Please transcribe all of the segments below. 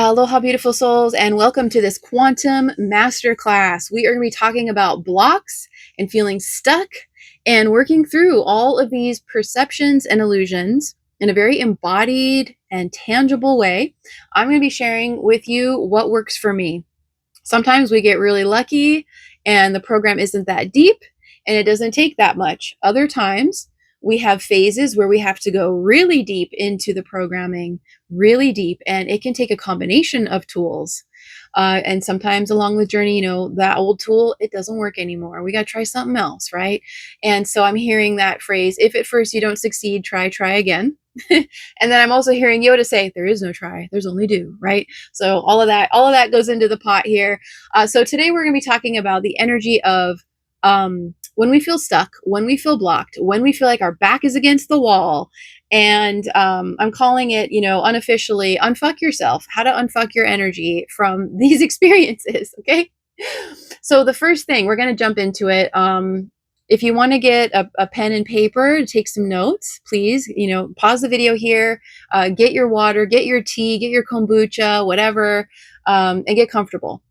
Aloha, beautiful souls, and welcome to this quantum masterclass. We are going to be talking about blocks and feeling stuck and working through all of these perceptions and illusions in a very embodied and tangible way. I'm going to be sharing with you what works for me. Sometimes we get really lucky and the program isn't that deep and it doesn't take that much. Other times we have phases where we have to go really deep into the programming, really deep, and it can take a combination of tools. And sometimes along the journey, that old tool, it doesn't work anymore. We got to try something else, right? And so I'm hearing that phrase, if at first you don't succeed, try again. And then I'm also hearing Yoda say, there is no try, there's only do, right? So all of that goes into the pot here. So today we're going to be talking about the energy of when we feel stuck, when we feel blocked, when we feel like our back is against the wall. And I'm calling it, unofficially, unfuck yourself, how to unfuck your energy from these experiences. Okay. So the first thing, we're going to jump into it. If you want to get a pen and paper to take some notes, please, pause the video here, get your water, get your tea, get your kombucha, whatever, and get comfortable.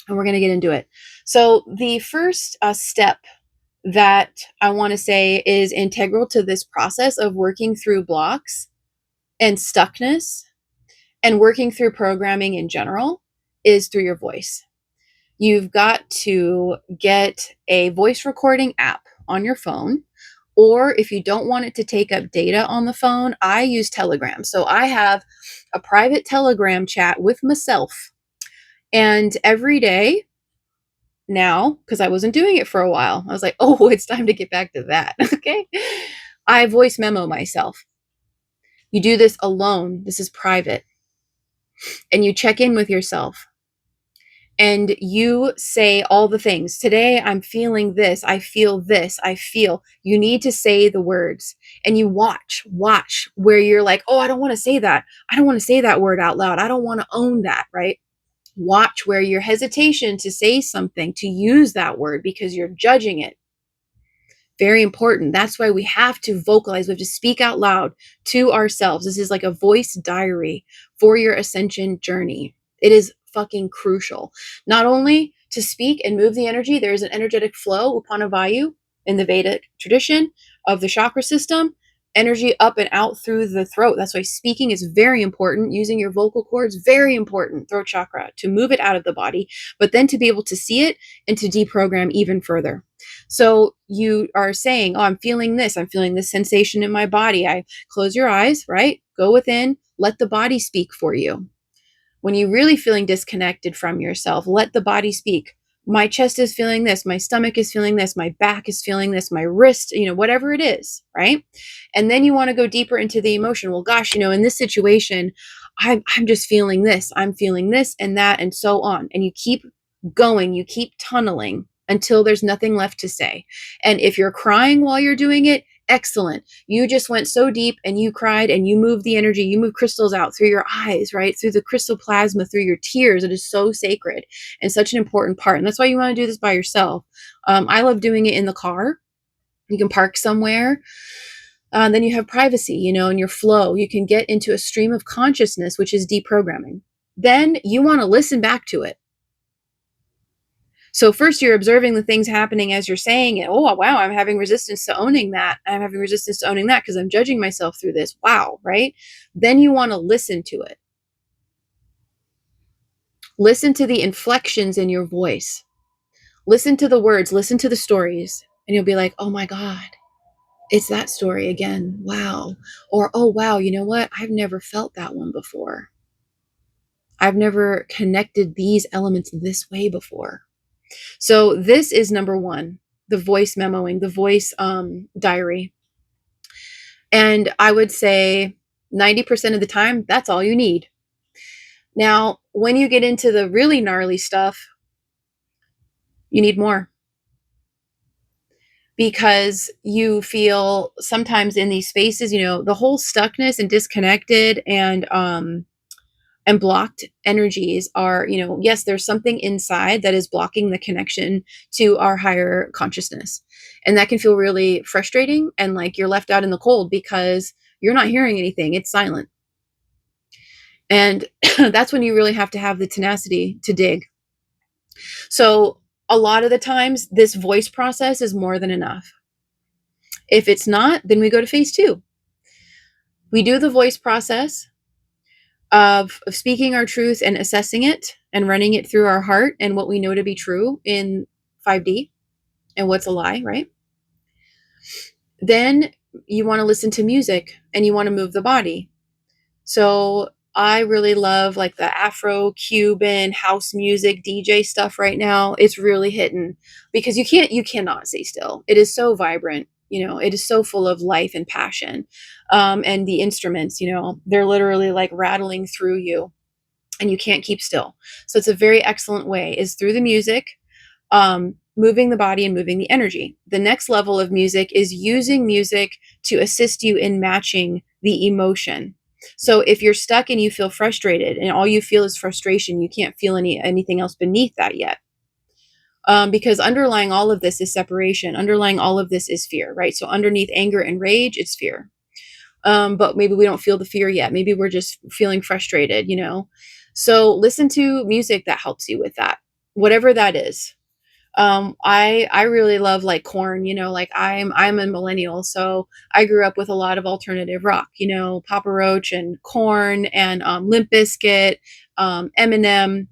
And we're going to get into it. So the first step that I want to say is integral to this process of working through blocks and stuckness and working through programming in general is through your voice. You've got to get a voice recording app on your phone, or if you don't want it to take up data on the phone, I use Telegram. So I have a private Telegram chat with myself, and every day now, because I wasn't doing it for a while, I was like, oh, it's time to get back to that. Okay. I voice memo myself. You do this alone. This is private. And you check in with yourself. And you say all the things. Today, I'm feeling this. I feel this. I feel. You need to say the words. And you watch where you're like, oh, I don't want to say that. I don't want to say that word out loud. I don't want to own that, right? Watch where your hesitation to say something, to use that word because you're judging it. Very important. That's why we have to vocalize. We have to speak out loud to ourselves. This is like a voice diary for your ascension journey. It is fucking crucial. Not only to speak and move the energy, there is an energetic flow, Upanavayu, in the Vedic tradition of the chakra system. Energy up and out through the throat. That's why speaking is very important. Using your vocal cords, very important, throat chakra, to move it out of the body, but then to be able to see it and to deprogram even further. So you are saying, oh, I'm feeling this sensation in my body. I close your eyes, right? Go within, let the body speak for you. When you're really feeling disconnected from yourself, let the body speak. My chest is feeling this, my stomach is feeling this, my back is feeling this, my wrist, whatever it is, right? And then you want to go deeper into the emotion. Well, gosh, in this situation, I'm just feeling this, I'm feeling this and that, and so on. And you keep going, you keep tunneling until there's nothing left to say. And if you're crying while you're doing it, excellent. You just went so deep and you cried and you moved the energy, you moved crystals out through your eyes, right? Through the crystal plasma, through your tears. It is so sacred and such an important part. And that's why you want to do this by yourself. I love doing it in the car. You can park somewhere. Then you have privacy, in your flow. You can get into a stream of consciousness, which is deprogramming. Then you want to listen back to it. So first you're observing the things happening as you're saying it. Oh, wow, I'm having resistance to owning that. I'm having resistance to owning that because I'm judging myself through this. Wow, right? Then you want to listen to it. Listen to the inflections in your voice. Listen to the words, listen to the stories, and you'll be like, oh my God, it's that story again. Wow. Or, oh, wow, you know what? I've never felt that one before. I've never connected these elements this way before. So this is number one, the voice memoing, the voice diary. And I would say 90% of the time, that's all you need. Now, when you get into the really gnarly stuff, you need more. Because you feel sometimes in these spaces, the whole stuckness and disconnected and blocked energies are, yes, there's something inside that is blocking the connection to our higher consciousness. And that can feel really frustrating and like you're left out in the cold because you're not hearing anything. It's silent. And that's when you really have to have the tenacity to dig. So a lot of the times, this voice process is more than enough. If it's not, then we go to phase 2. We do the voice process of speaking our truth and assessing it and running it through our heart and what we know to be true in 5D and what's a lie, right? Then you want to listen to music and you want to move the body. So I really love like the Afro Cuban house music DJ stuff right now. It's really hitting because you cannot stay still. It is so vibrant. It is so full of life and passion. And the instruments, they're literally like rattling through you and you can't keep still. So it's a very excellent way is through the music, moving the body and moving the energy. The next level of music is using music to assist you in matching the emotion. So if you're stuck and you feel frustrated and all you feel is frustration, you can't feel anything else beneath that yet. Because underlying all of this is separation. Underlying all of this is fear, right? So underneath anger and rage, it's fear. But maybe we don't feel the fear yet. Maybe we're just feeling frustrated, So listen to music that helps you with that, whatever that is. I really love like Korn, like I'm a millennial, so I grew up with a lot of alternative rock, Papa Roach and Korn and Limp Bizkit, Eminem,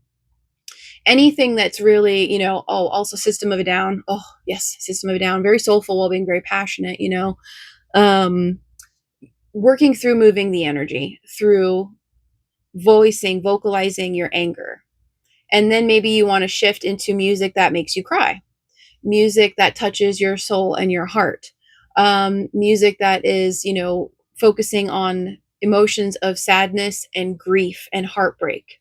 anything that's really, also System of a Down. Oh yes, System of a Down, very soulful while being very passionate, um, working through moving the energy through vocalizing your anger. And then maybe you want to shift into music that makes you cry, music that touches your soul and your heart, music that is, focusing on emotions of sadness and grief and heartbreak,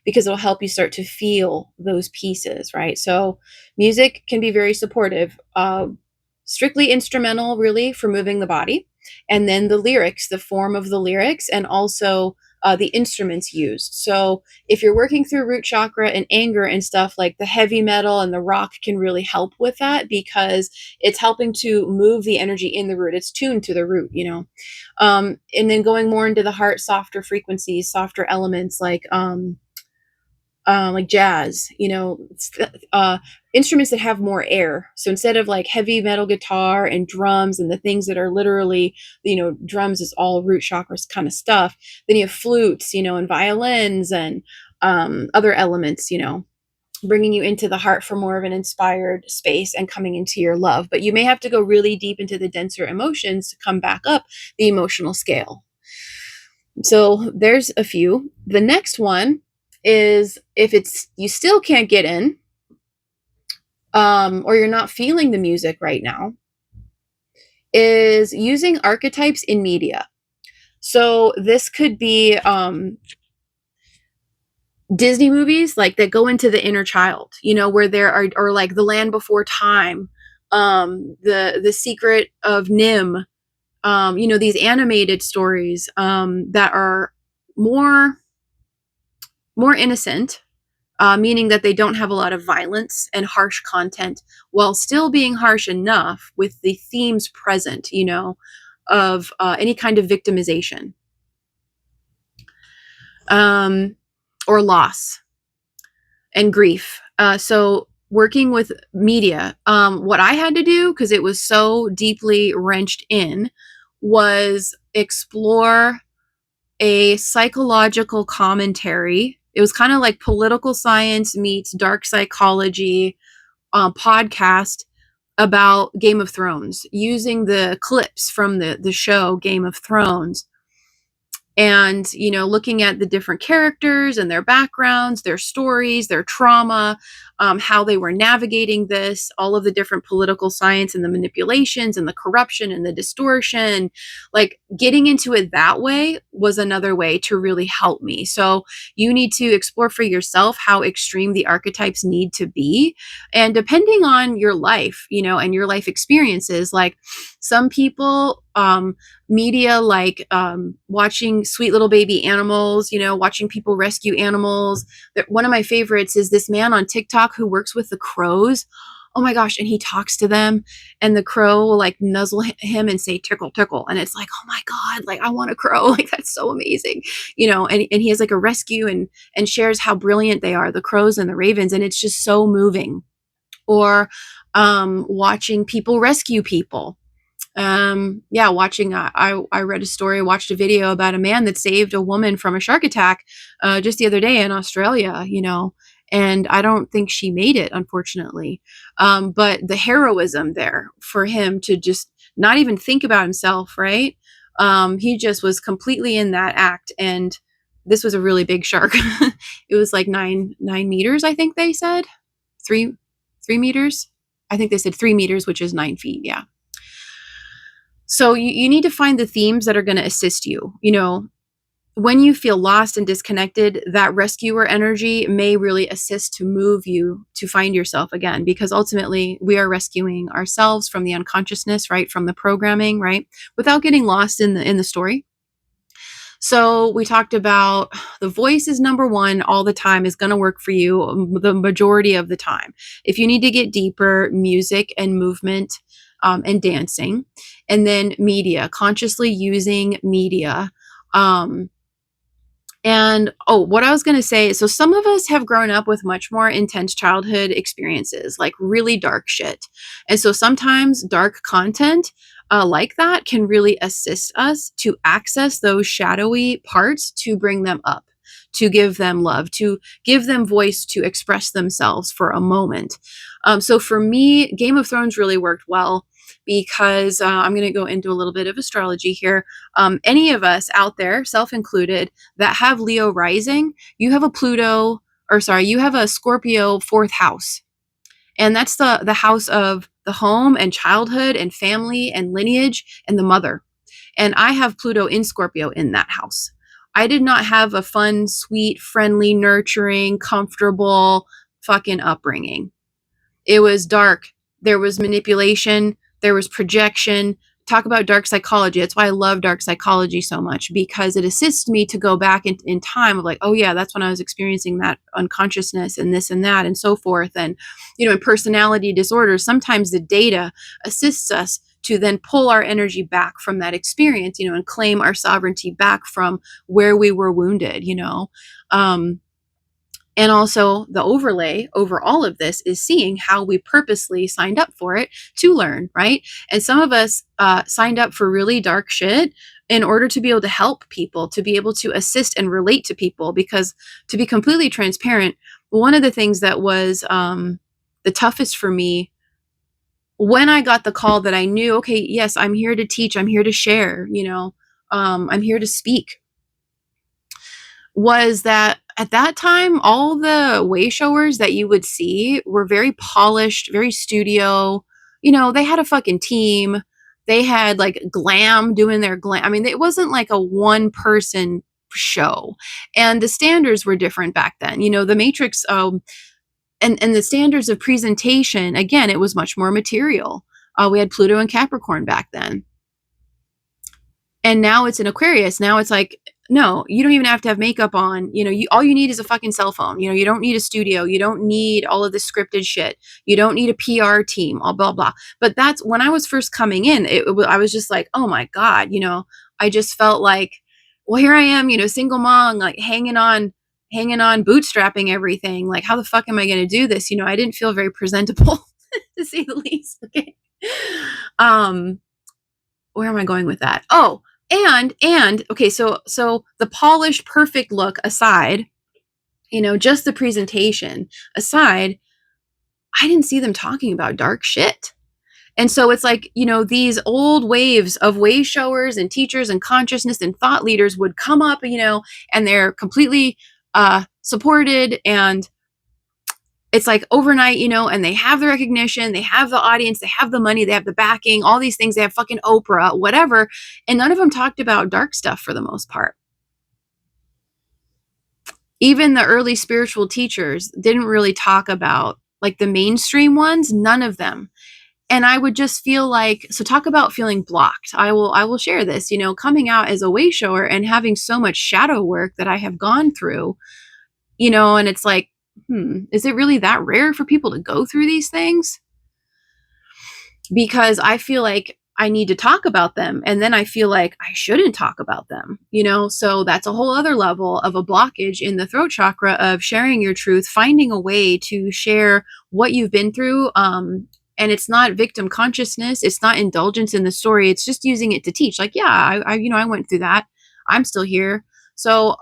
because it'll help you start to feel those pieces, right? So music can be very supportive, strictly instrumental, really, for moving the body. And then the lyrics, the form of the lyrics, and also the instruments used. So if you're working through root chakra and anger and stuff, like the heavy metal and the rock can really help with that because it's helping to move the energy in the root. It's tuned to the root, and then going more into the heart, softer frequencies, softer elements like jazz, instruments that have more air. So instead of like heavy metal guitar and drums and the things that are literally, drums is all root chakras kind of stuff, then you have flutes, and violins and other elements, bringing you into the heart for more of an inspired space and coming into your love. But you may have to go really deep into the denser emotions to come back up the emotional scale. So there's a few. The next one is if you still can't get in, or you're not feeling the music right now, is using archetypes in media. So this could be Disney movies like that go into the inner child, where there are, or like The Land Before Time, the Secret of Nim, these animated stories that are more innocent, meaning that they don't have a lot of violence and harsh content while still being harsh enough with the themes present, of any kind of victimization or loss and grief. So working with media, what I had to do, because it was so deeply wrenched in, was explore a psychological commentary. It was kind of like political science meets dark psychology podcast about Game of Thrones, using the clips from the show Game of Thrones, and looking at the different characters and their backgrounds, their stories, their trauma, how they were navigating this, all of the different political science and the manipulations and the corruption and the distortion. Like getting into it that way was another way to really help me. So you need to explore for yourself how extreme the archetypes need to be, and depending on your life, and your life experiences. Like some people, media like watching sweet little baby animals, watching people rescue animals. One of my favorites is this man on TikTok who works with the crows. oh my gosh. And he talks to them, and the crow will like nuzzle him and say, tickle, tickle. And it's like, oh my God, like I want a crow. Like that's so amazing, and he has like a rescue and shares how brilliant they are, the crows and the ravens. And it's just so moving. Or watching people rescue people. Yeah, watching, I read a story, watched a video about a man that saved a woman from a shark attack just the other day in Australia, and I don't think she made it, unfortunately. But the heroism there for him to just not even think about himself, right? He just was completely in that act. And this was a really big shark. It was like 9 meters, I think they said. 3 meters. I think they said 3 meters, which is 9 feet. Yeah. So you need to find the themes that are going to assist you. When you feel lost and disconnected, that rescuer energy may really assist to move you to find yourself again, because ultimately we are rescuing ourselves from the unconsciousness, right? From the programming, right? Without getting lost in the story. So we talked about the voice is number one all the time, is going to work for you the majority of the time. If you need to get deeper, music and movement and dancing, and then media, consciously using media. And what I was going to say, so some of us have grown up with much more intense childhood experiences, like really dark shit. And so sometimes dark content like that can really assist us to access those shadowy parts, to bring them up, to give them love, to give them voice, to express themselves for a moment. So for me, Game of Thrones really worked well, because I'm going to go into a little bit of astrology here. Any of us out there, self included, that have Leo rising, you have a Scorpio fourth house. And that's the house of the home and childhood and family and lineage and the mother. And I have Pluto in Scorpio in that house. I did not have a fun, sweet, friendly, nurturing, comfortable fucking upbringing. It was dark. There was manipulation. There was projection. Talk about dark psychology. That's why I love dark psychology so much, because it assists me to go back in time of like, oh yeah, that's when I was experiencing that unconsciousness and this and that and so forth. And, in personality disorders, sometimes the data assists us to then pull our energy back from that experience, and claim our sovereignty back from where we were wounded, and also the overlay over all of this is seeing how we purposely signed up for it to learn, right? And some of us signed up for really dark shit in order to be able to help people, to be able to assist and relate to people. Because to be completely transparent, one of the things that was the toughest for me when I got the call that I knew, okay, yes, I'm here to teach, I'm here to share, I'm here to speak, was that at that time, all the way showers that you would see were very polished, very studio. They had a fucking team. They had like glam doing their glam. I mean, it wasn't like a one person show. And the standards were different back then. The Matrix, and the standards of presentation, again, it was much more material. We had Pluto and Capricorn back then. And now it's in Aquarius. Now it's like, no, you don't even have to have makeup on. All you need is a fucking cell phone. You don't need a studio. You don't need all of this scripted shit. You don't need a PR team, all blah, blah. But that's when I was first coming in, I was just like, oh my God, I just felt like, well, here I am, single mom, like hanging on, bootstrapping everything. Like, how the fuck am I going to do this? I didn't feel very presentable to say the least. Okay. Where am I going with that? Oh, and okay, so the polished perfect look aside, just the presentation aside, I didn't see them talking about dark shit. And so it's like, these old waves of way showers and teachers and consciousness and thought leaders would come up, and they're completely supported, and it's like overnight, and they have the recognition, they have the audience, they have the money, they have the backing, all these things, they have fucking Oprah, whatever. And none of them talked about dark stuff for the most part. Even the early spiritual teachers didn't really talk about, like the mainstream ones, none of them. And I would just feel like, so talk about feeling blocked. I will share this, coming out as a way shower and having so much shadow work that I have gone through, and it's like, is it really that rare for people to go through these things? because I feel like I need to talk about them. And then I feel like I shouldn't talk about them, So that's a whole other level of a blockage in the throat chakra of sharing your truth, finding a way to share what you've been through. And it's not victim consciousness. It's not indulgence in the story. It's just using it to teach. Like, yeah, I went through that. I'm still here. So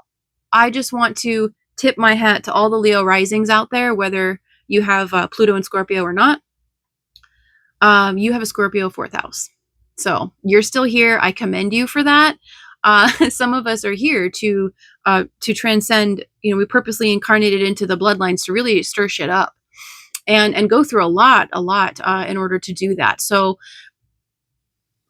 I just want to tip my hat to all the Leo risings out there, whether you have Pluto and Scorpio or not. You have a Scorpio fourth house. So you're still here. I commend you for that. Some of us are here to transcend. We purposely incarnated into the bloodlines to really stir shit up and go through a lot in order to do that. So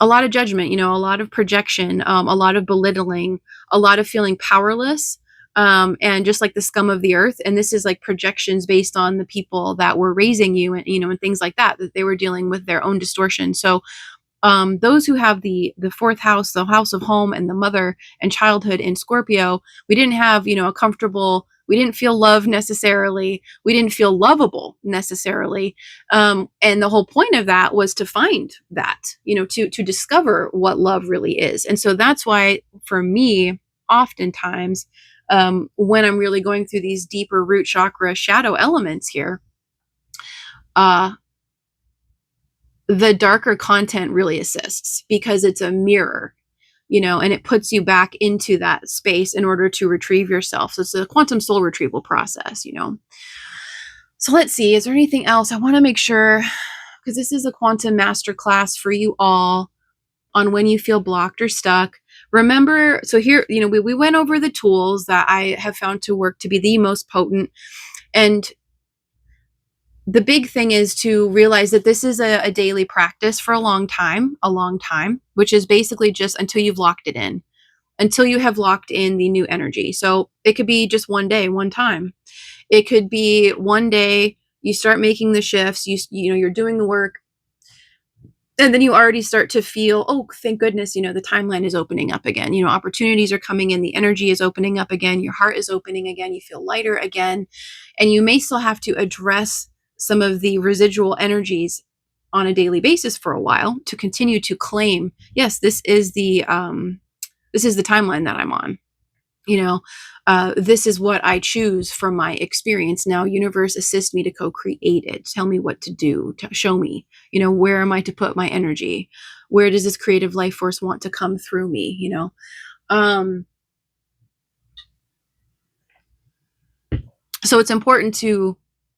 a lot of judgment, a lot of projection, a lot of belittling, a lot of feeling powerless, and just like the scum of the earth. And this is like projections based on the people that were raising you, and things like that they were dealing with their own distortion. So those who have the fourth house, the house of home and the mother and childhood in Scorpio, we didn't have, a comfortable, we didn't feel love necessarily. We didn't feel lovable necessarily. And the whole point of that was to find that, to discover what love really is. And so that's why for me, oftentimes, when I'm really going through these deeper root chakra shadow elements here, the darker content really assists because it's a mirror, and it puts you back into that space in order to retrieve yourself. So it's a quantum soul retrieval process, So let's see, is there anything else? I want to make sure, because this is a quantum masterclass for you all on when you feel blocked or stuck. Remember, so here, we went over the tools that I have found to work to be the most potent. And the big thing is to realize that this is a daily practice for a long time, which is basically just until you've locked it in, until you have locked in the new energy. So it could be just one day, one time. It could be one day you start making the shifts, you're doing the work, and then you already start to feel, oh, thank goodness, the timeline is opening up again. Opportunities are coming in, the energy is opening up again, your heart is opening again, you feel lighter again. And you may still have to address some of the residual energies on a daily basis for a while to continue to claim, yes, this is the timeline that I'm on. This is what I choose from my experience. Now, universe, assist me to co-create it. Tell me what to do, to show me, where am I to put my energy? Where does this creative life force want to come through me? So it's important to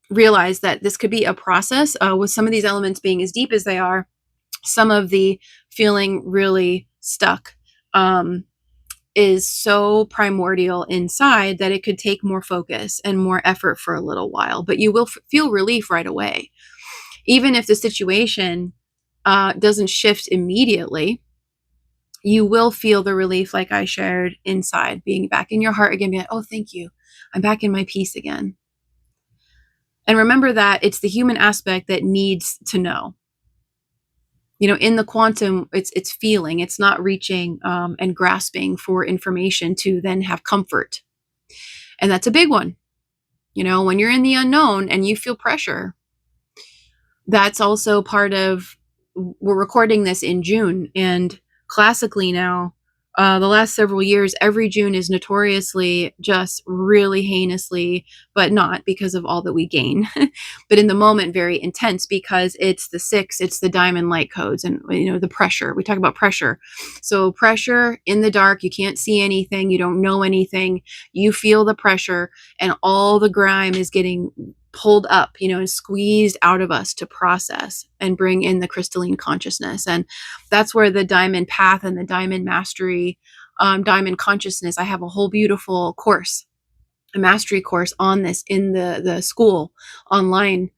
realize that this could be a process with some of these elements being as deep as they are, some of the feeling really stuck, is so primordial inside that it could take more focus and more effort for a little while, but you will feel relief right away. Even if the situation doesn't shift immediately, you will feel the relief like I shared inside, being back in your heart again, being like, oh, thank you. I'm back in my peace again. And remember that it's the human aspect that needs to know. In the quantum, it's feeling, it's not reaching and grasping for information to then have comfort. And that's a big one. When you're in the unknown and you feel pressure, that's also part of, we're recording this in June, and classically now, the last several years, every June is notoriously just really heinously, but not because of all that we gain, but in the moment, very intense because it's the 6, it's the diamond light codes and, the pressure. We talk about pressure. So pressure in the dark, you can't see anything, you don't know anything, you feel the pressure and all the grime is getting pulled up, and squeezed out of us to process and bring in the crystalline consciousness. And that's where the diamond path and the diamond mastery, diamond consciousness, I have a whole beautiful course, a mastery course on this in the school online,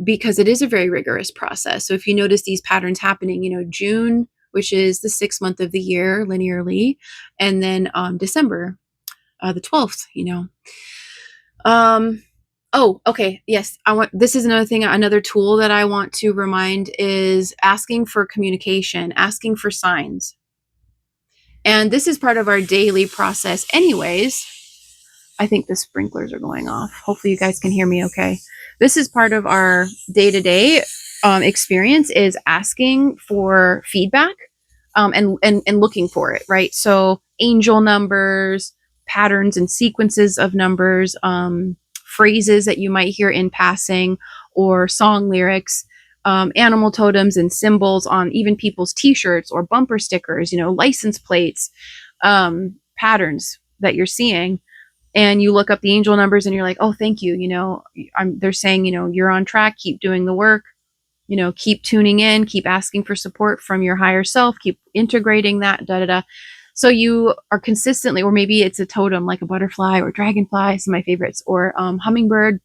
because it is a very rigorous process. So if you notice these patterns happening, June, which is the 6th month of the year linearly, and then December, the 12th, Oh, okay. Yes. This is another thing, another tool that I want to remind is asking for communication, asking for signs. And this is part of our daily process anyways. I think the sprinklers are going off. Hopefully you guys can hear me okay. This is part of our day-to-day experience is asking for feedback, and looking for it, right? So angel numbers, patterns and sequences of numbers, phrases that you might hear in passing, or song lyrics, animal totems and symbols on even people's t-shirts or bumper stickers, license plates, patterns that you're seeing. And you look up the angel numbers and you're like, oh, thank you. They're saying, you're on track, keep doing the work, keep tuning in, keep asking for support from your higher self, keep integrating that, da da da. So you are consistently, or maybe it's a totem like a butterfly or dragonfly, some of my favorites, or hummingbird,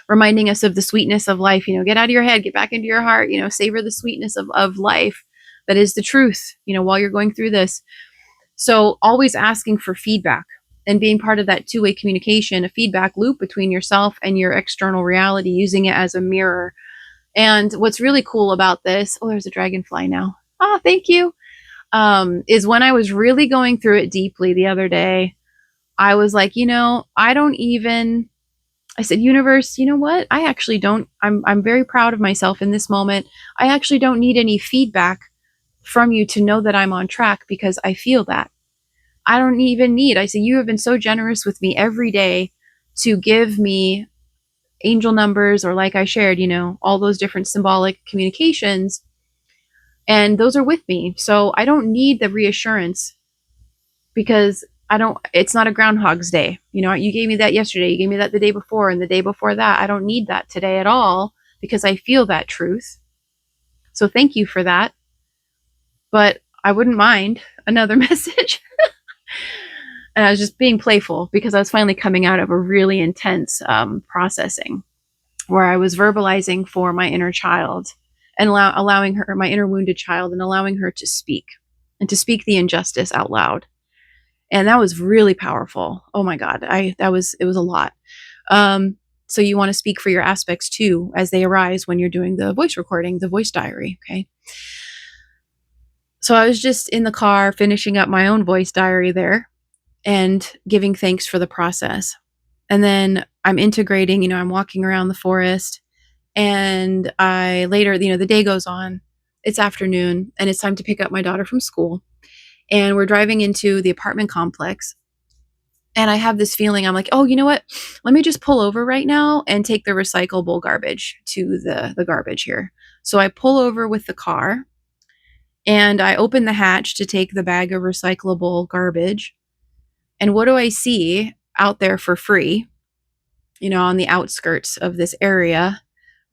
reminding us of the sweetness of life. Get out of your head, get back into your heart, savor the sweetness of life. That is the truth, while you're going through this. So always asking for feedback and being part of that two-way communication, a feedback loop between yourself and your external reality, using it as a mirror. And what's really cool about this, oh, there's a dragonfly now. Oh, thank you. Is when I was really going through it deeply the other day, I was like, I said, universe, you know what? I actually don't, I'm very proud of myself in this moment. I actually don't need any feedback from you to know that I'm on track, because I feel that. I don't even need, I said, you have been so generous with me every day to give me angel numbers, or like I shared, all those different symbolic communications. And those are with me. So I don't need the reassurance, because it's not a Groundhog's Day. You gave me that yesterday. You gave me that the day before and the day before that. I don't need that today at all, because I feel that truth. So thank you for that. But I wouldn't mind another message. And I was just being playful, because I was finally coming out of a really intense processing, where I was verbalizing for my inner child and allowing her, my inner wounded child, and allowing her to speak, and to speak the injustice out loud. And that was really powerful. Oh my God. It was a lot. So you want to speak for your aspects too, as they arise when you're doing the voice recording, the voice diary. Okay. So I was just in the car finishing up my own voice diary there and giving thanks for the process. And then I'm integrating, I'm walking around the forest, and I later, the day goes on, it's afternoon, and it's time to pick up my daughter from school. And we're driving into the apartment complex. And I have this feeling, I'm like, oh, you know what? Let me just pull over right now and take the recyclable garbage to the garbage here. So I pull over with the car, and I open the hatch to take the bag of recyclable garbage. And what do I see out there for free? On the outskirts of this area,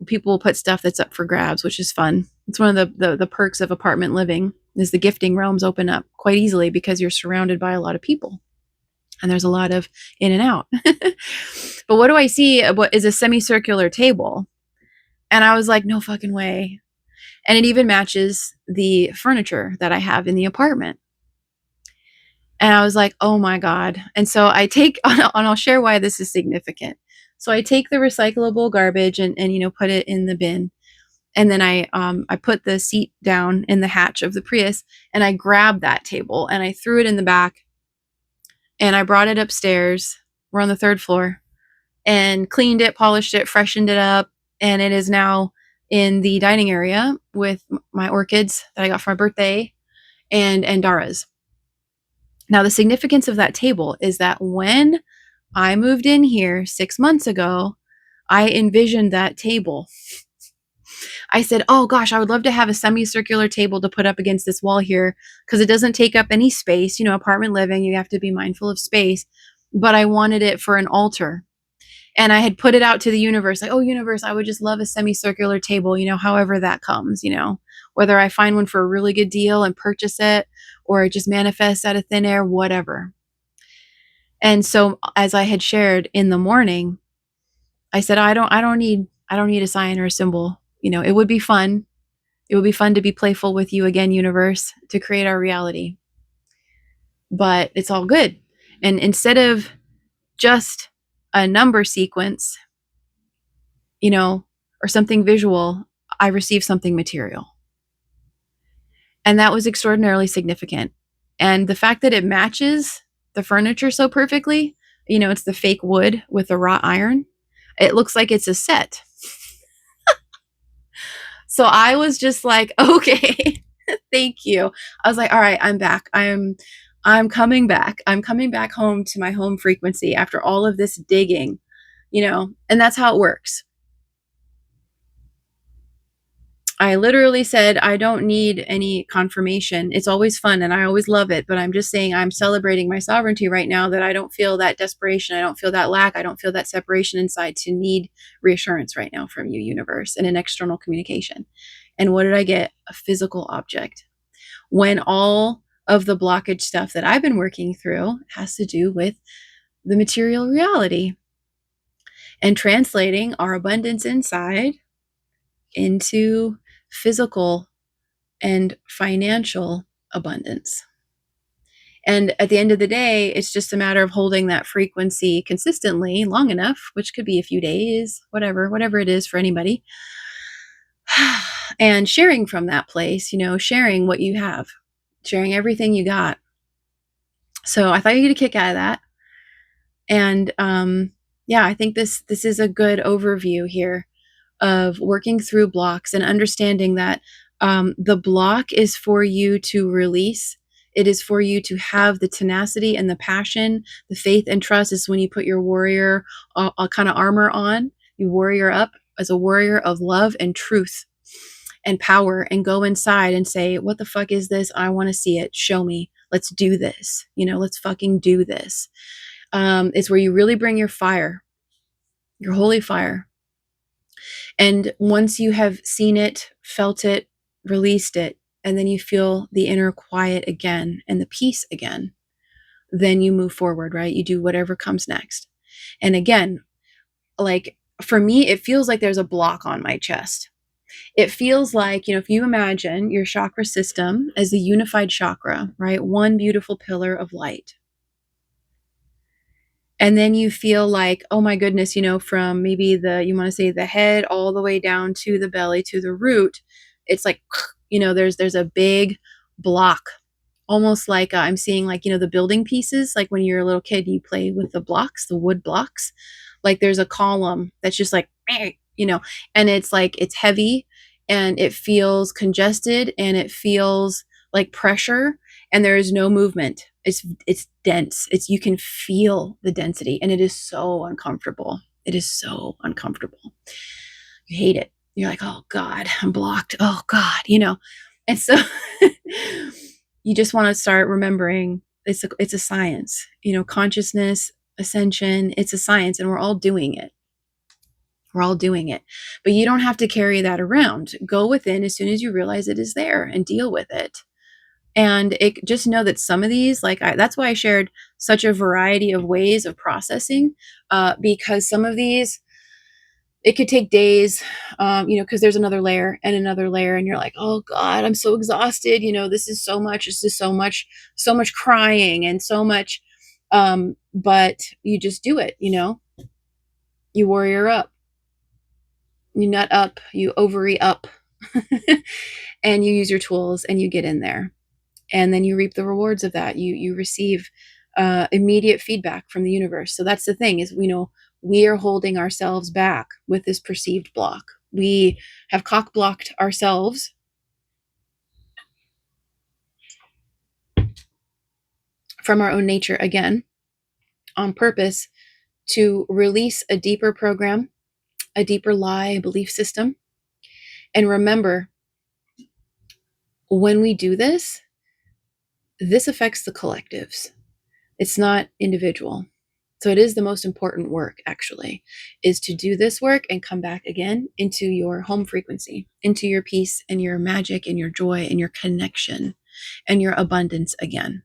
people will put stuff that's up for grabs, which is fun. It's one of the perks of apartment living, is the gifting realms open up quite easily, because you're surrounded by a lot of people and there's a lot of in and out. But what do I see? What is a semicircular table? And I was like, no fucking way. And it even matches the furniture that I have in the apartment. And I was like, oh my God. And so I take, and I'll share why this is significant. So I take the recyclable garbage and put it in the bin. And then I put the seat down in the hatch of the Prius, and I grabbed that table and I threw it in the back, and I brought it upstairs. We're on the 3rd floor, and cleaned it, polished it, freshened it up. And it is now in the dining area with my orchids that I got for my birthday, and Dara's. Now, the significance of that table is that when I moved in here 6 months ago, I envisioned that table. I said, oh gosh, I would love to have a semicircular table to put up against this wall here, because it doesn't take up any space. Apartment living, you have to be mindful of space. But I wanted it for an altar. And I had put it out to the universe, like, oh, universe, I would just love a semicircular table, however that comes, whether I find one for a really good deal and purchase it, or it just manifests out of thin air, whatever. And so, as I had shared in the morning, I said, I don't need a sign or a symbol. It would be fun. It would be fun to be playful with you again, universe, to create our reality. But it's all good. And instead of just a number sequence, or something visual, I received something material. And that was extraordinarily significant. And the fact that it matches the furniture so perfectly, it's the fake wood with the wrought iron. It looks like it's a set. So I was just like, okay, thank you. I was like, all right, I'm back. I'm coming back. I'm coming back home to my home frequency after all of this digging, and that's how it works. I literally said, I don't need any confirmation. It's always fun and I always love it, but I'm just saying I'm celebrating my sovereignty right now, that I don't feel that desperation. I don't feel that lack. I don't feel that separation inside to need reassurance right now from you, universe, and an external communication. And what did I get? A physical object. When all of the blockage stuff that I've been working through has to do with the material reality and translating our abundance inside into physical and financial abundance. And at the end of the day, it's just a matter of holding that frequency consistently long enough, which could be a few days, whatever it is for anybody, and sharing from that place, sharing what you have, sharing everything you got. So I thought you'd get a kick out of that. And yeah, I think this is a good overview here of working through blocks and understanding that the block is for you to release. It is for you to have the tenacity and the passion, the faith and trust. Is when you put your warrior kind of armor on, you warrior up as a warrior of love and truth and power, and go inside and say, what the fuck is this? I want to see it. Show me. Let's do this. Let's fucking do this. It's where you really bring your fire, your holy fire. And once you have seen it, felt it, released it, and then you feel the inner quiet again and the peace again, then you move forward, right? You do whatever comes next. And again, like for me, it feels like there's a block on my chest. It feels like, if you imagine your chakra system as a unified chakra, right? One beautiful pillar of light. And then you feel like, oh my goodness, from maybe you want to say the head all the way down to the belly, to the root. It's like, there's a big block, almost like I'm seeing like, the building pieces, like when you're a little kid, you play with the blocks, the wood blocks. Like there's a column that's just like, and it's like, it's heavy and it feels congested and it feels like pressure and there is no movement. It's dense. You can feel the density and it is so uncomfortable. It is so uncomfortable. You hate it. You're like, oh God, I'm blocked. Oh God, And so you just want to start remembering it's a science, consciousness, ascension, it's a science and we're all doing it. We're all doing it. But you don't have to carry that around. Go within as soon as you realize it is there and deal with it. And just know that some of these, that's why I shared such a variety of ways of processing, because some of these, it could take days, because there's another layer and another layer, and you're like, oh God, I'm so exhausted. This is so much crying and so much, but you just do it, you warrior up, you nut up, you ovary up, and you use your tools and you get in there. And then you reap the rewards of that. You receive immediate feedback from the universe. So that's the thing is, we are holding ourselves back with this perceived block. We have cock blocked ourselves from our own nature again on purpose to release a deeper program, a deeper lie, belief system. And remember, when we do this affects the collectives. It's not individual. So it is the most important work, actually, is to do this work and come back again into your home frequency, into your peace and your magic and your joy and your connection and your abundance again.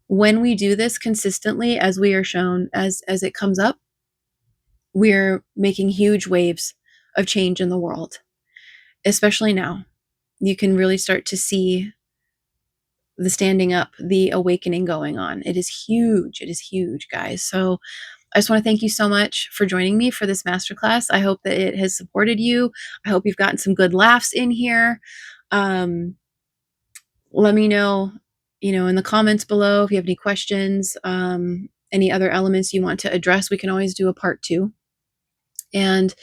When we do this consistently, as we are shown, as it comes up, we're making huge waves of change in the world, especially now. You can really start to see the standing up, the awakening going on. It is huge. It is huge, guys. So I just want to thank you so much for joining me for this masterclass. I hope that it has supported you. I hope you've gotten some good laughs in here. Let me know, in the comments below if you have any questions, any other elements you want to address. We can always do a part 2. And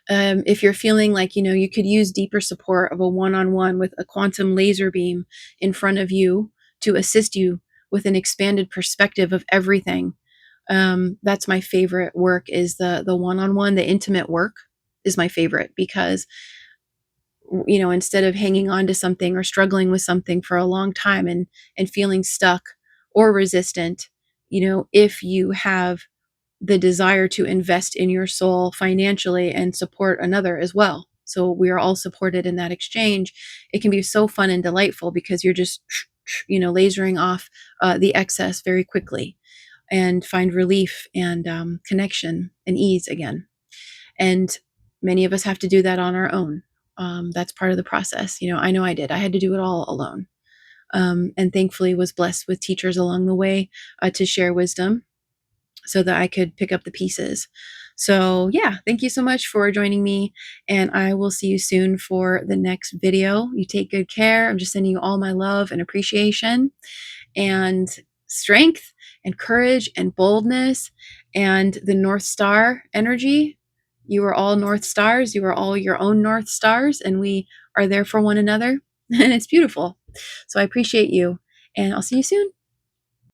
if you're feeling like, you could use deeper support of a one-on-one with a quantum laser beam in front of you to assist you with an expanded perspective of everything. That's my favorite work, is the one-on-one, the intimate work is my favorite, because instead of hanging on to something or struggling with something for a long time and feeling stuck or resistant, if you have the desire to invest in your soul financially and support another as well, so we are all supported in that exchange, it can be so fun and delightful, because you're just lasering off the excess very quickly and find relief and connection and ease again. And many of us have to do that on our own. That's part of the process. I know I did. I had to do it all alone. And thankfully was blessed with teachers along the way to share wisdom so that I could pick up the pieces. So yeah, thank you so much for joining me, and I will see you soon for the next video. You take good care. I'm just sending you all my love and appreciation and strength and courage and boldness and the North Star energy. You are all North Stars. You are all your own North Stars, and we are there for one another. And it's beautiful. So I appreciate you, and I'll see you soon.